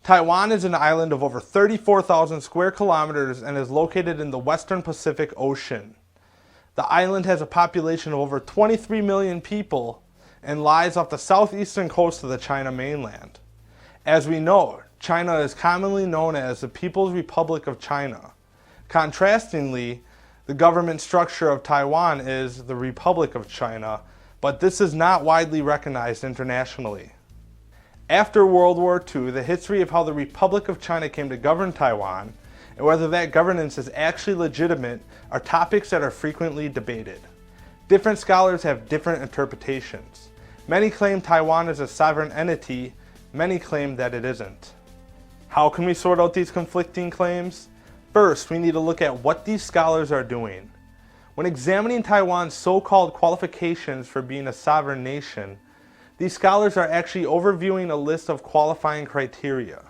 Taiwan is an island of over 34,000 square kilometers and is located in the western Pacific Ocean. The island has a population of over 23 million people and lies off the southeastern coast of the China mainland. As we know, China is commonly known as the People's Republic of China. Contrastingly, the government structure of Taiwan is the Republic of China, but this is not widely recognized internationally. After World War II, the history of how the Republic of China came to govern Taiwan and whether that governance is actually legitimate are topics that are frequently debated. Different scholars have different interpretations. Many claim Taiwan is a sovereign entity, many claim that it isn't. How can we sort out these conflicting claims? First, we need to look at what these scholars are doing. When examining Taiwan's so-called qualifications for being a sovereign nation, these scholars are actually overviewing a list of qualifying criteria.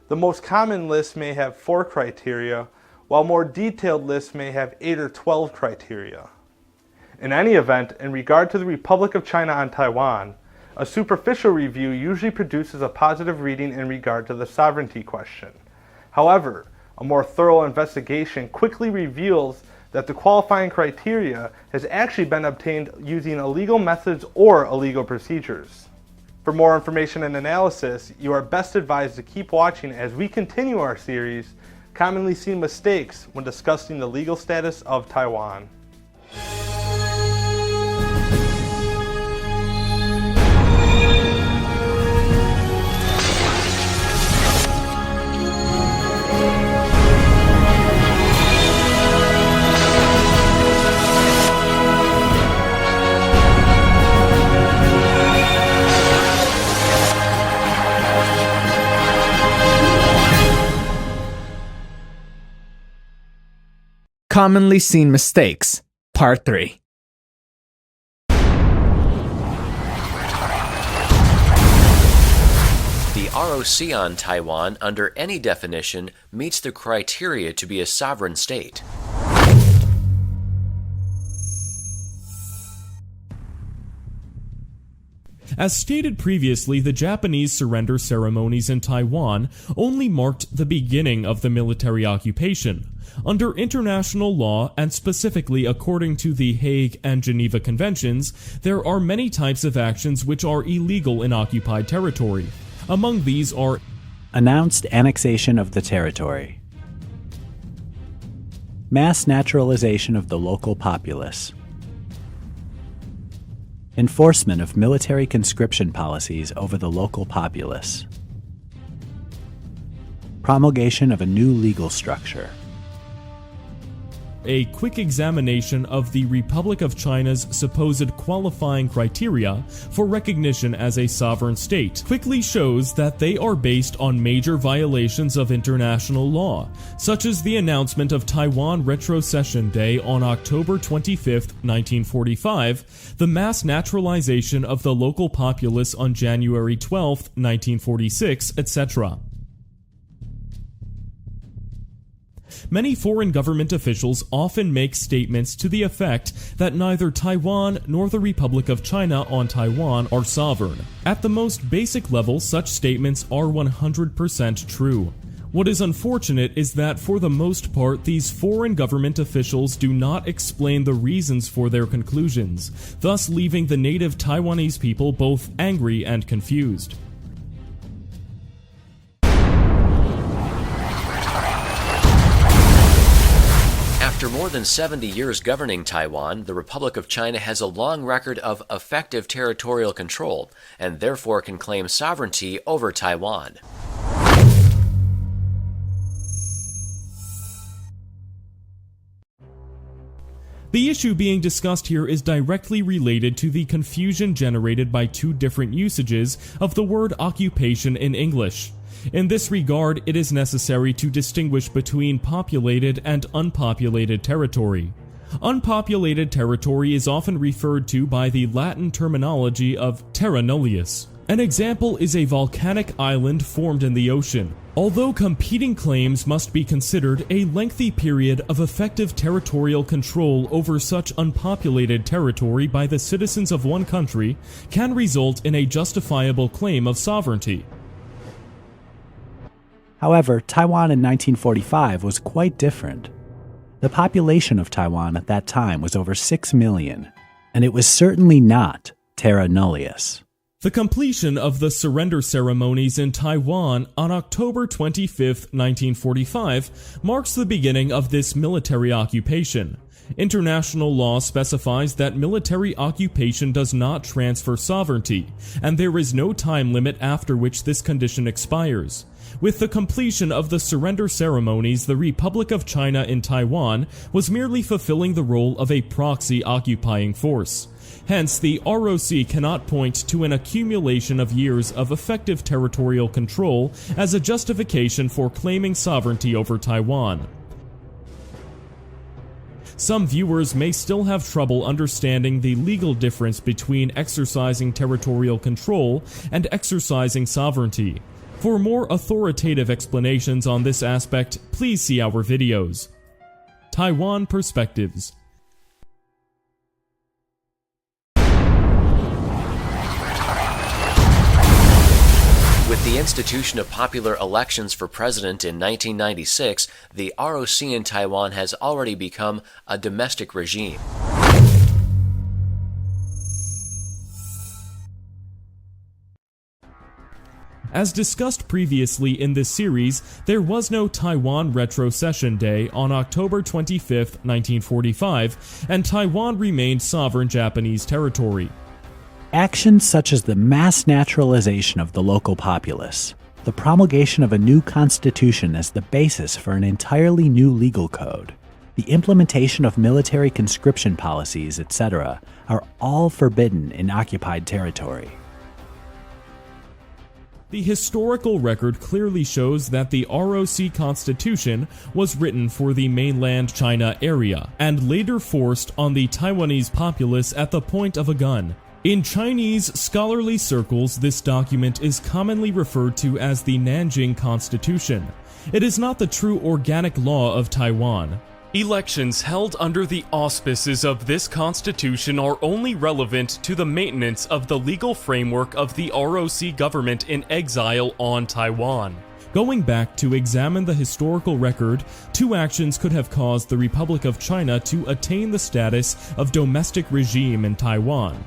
The most common list may have 4 criteria, while more detailed lists may have 8 or 12 criteria. In any event, in regard to the Republic of China on Taiwan, a superficial review usually produces a positive reading in regard to the sovereignty question. However, a more thorough investigation quickly reveals that the qualifying criteria has actually been obtained using illegal methods or illegal procedures. For more information and analysis, you are best advised to keep watching as we continue our series, Commonly Seen Mistakes when discussing the legal status of Taiwan. Commonly Seen Mistakes, Part 3. The ROC on Taiwan, under any definition, meets the criteria to be a sovereign state. As stated previously, the Japanese surrender ceremonies in Taiwan only marked the beginning of the military occupation. Under international law, and specifically according to the Hague and Geneva Conventions, there are many types of actions which are illegal in occupied territory. Among these are announced annexation of the territory, mass naturalization of the local populace, enforcement of military conscription policies over the local populace, promulgation of a new legal structure. A quick examination of the Republic of China's supposed qualifying criteria for recognition as a sovereign state quickly shows that they are based on major violations of international law, such as the announcement of Taiwan Retrocession Day on October 25, 1945, the mass naturalization of the local populace on January 12, 1946, etc. Many foreign government officials often make statements to the effect that neither Taiwan nor the Republic of China on Taiwan are sovereign. At the most basic level, such statements are 100% true. What is unfortunate is that for the most part, these foreign government officials do not explain the reasons for their conclusions, thus leaving the native Taiwanese people both angry and confused. After more than 70 years governing Taiwan, the Republic of China has a long record of effective territorial control and therefore can claim sovereignty over Taiwan. The issue being discussed here is directly related to the confusion generated by two different usages of the word occupation in English. In this regard, it is necessary to distinguish between populated and unpopulated territory. Unpopulated territory is often referred to by the Latin terminology of terra nullius, An example is a volcanic island formed in the ocean. Although competing claims must be considered, a lengthy period of effective territorial control over such unpopulated territory by the citizens of one country can result in a justifiable claim of sovereignty. However, Taiwan in 1945 was quite different. The population of Taiwan at that time was over 6 million, and it was certainly not terra nullius. The completion of the surrender ceremonies in Taiwan on October 25, 1945, marks the beginning of this military occupation. International law specifies that military occupation does not transfer sovereignty, and there is no time limit after which this condition expires. With the completion of the surrender ceremonies, the Republic of China in Taiwan was merely fulfilling the role of a proxy occupying force. Hence, the ROC cannot point to an accumulation of years of effective territorial control as a justification for claiming sovereignty over Taiwan. Some viewers may still have trouble understanding the legal difference between exercising territorial control and exercising sovereignty. For more authoritative explanations on this aspect, please see our videos. Taiwan Perspectives. With the institution of popular elections for president in 1996, the ROC in Taiwan has already become a domestic regime. As discussed previously in this series, there was no Taiwan Retrocession Day on October 25, 1945, and Taiwan remained sovereign Japanese territory. Actions such as the mass naturalization of the local populace, the promulgation of a new constitution as the basis for an entirely new legal code, the implementation of military conscription policies, etc., are all forbidden in occupied territory. The historical record clearly shows that the ROC Constitution was written for the mainland China area and later forced on the Taiwanese populace at the point of a gun. In Chinese scholarly circles, this document is commonly referred to as the Nanjing Constitution. It is not the true organic law of Taiwan. Elections held under the auspices of this constitution are only relevant to the maintenance of the legal framework of the ROC government in exile on Taiwan. Going back to examine the historical record, two actions could have caused the Republic of China to attain the status of domestic regime in Taiwan.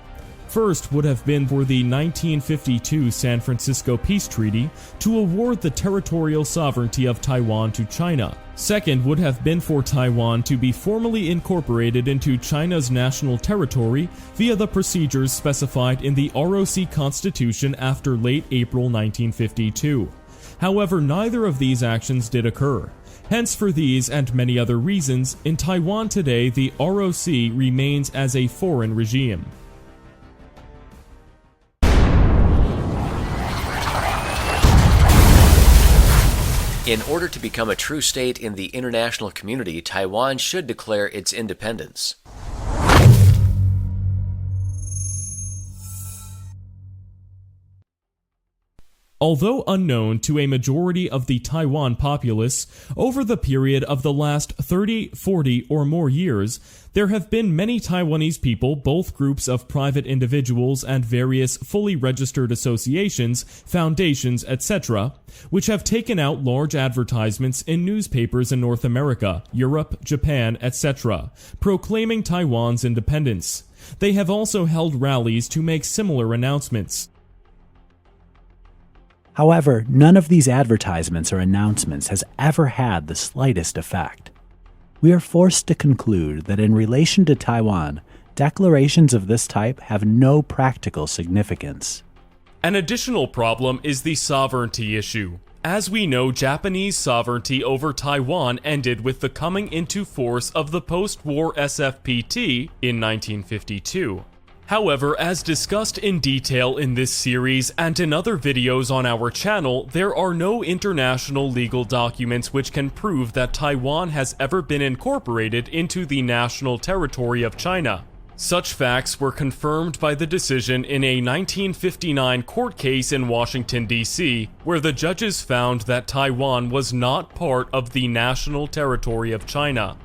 First would have been for the 1952 San Francisco Peace Treaty to award the territorial sovereignty of Taiwan to China. Second would have been for Taiwan to be formally incorporated into China's national territory via the procedures specified in the ROC Constitution after late April 1952. However, neither of these actions did occur. Hence, for these and many other reasons, in Taiwan today the ROC remains as a foreign regime. In order to become a true state in the international community, Taiwan should declare its independence. Although unknown to a majority of the Taiwan populace, over the period of the last 30, 40, or more years, there have been many Taiwanese people, both groups of private individuals and various fully registered associations, foundations, etc., which have taken out large advertisements in newspapers in North America, Europe, Japan, etc., proclaiming Taiwan's independence. They have also held rallies to make similar announcements. However, none of these advertisements or announcements has ever had the slightest effect. We are forced to conclude that in relation to Taiwan, declarations of this type have no practical significance. An additional problem is the sovereignty issue. As we know, Japanese sovereignty over Taiwan ended with the coming into force of the post-war SFPT in 1952. However, as discussed in detail in this series and in other videos on our channel, there are no international legal documents which can prove that Taiwan has ever been incorporated into the national territory of China. Such facts were confirmed by the decision in a 1959 court case in Washington, D.C., where the judges found that Taiwan was not part of the national territory of China.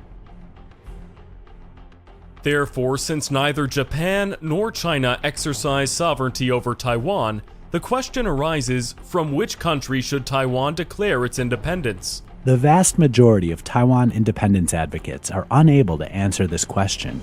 Therefore, since neither Japan nor China exercise sovereignty over Taiwan, the question arises, from which country should Taiwan declare its independence? The vast majority of Taiwan independence advocates are unable to answer this question.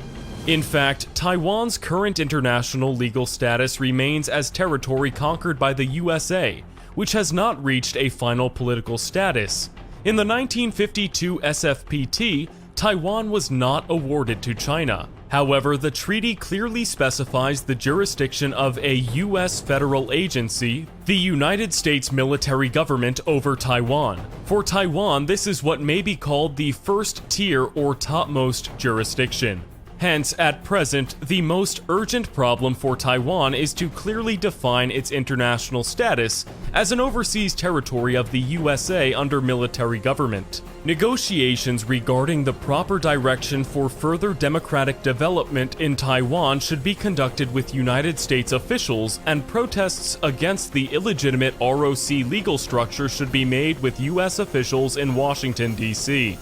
In fact, Taiwan's current international legal status remains as territory conquered by the USA, which has not reached a final political status. In the 1952 SFPT, Taiwan was not awarded to China. However, the treaty clearly specifies the jurisdiction of a U.S. federal agency, the United States military government, over Taiwan. For Taiwan, this is what may be called the first tier or topmost jurisdiction. Hence, at present, the most urgent problem for Taiwan is to clearly define its international status as an overseas territory of the USA under military government. Negotiations regarding the proper direction for further democratic development in Taiwan should be conducted with United States officials, and protests against the illegitimate ROC legal structure should be made with U.S. officials in Washington, D.C.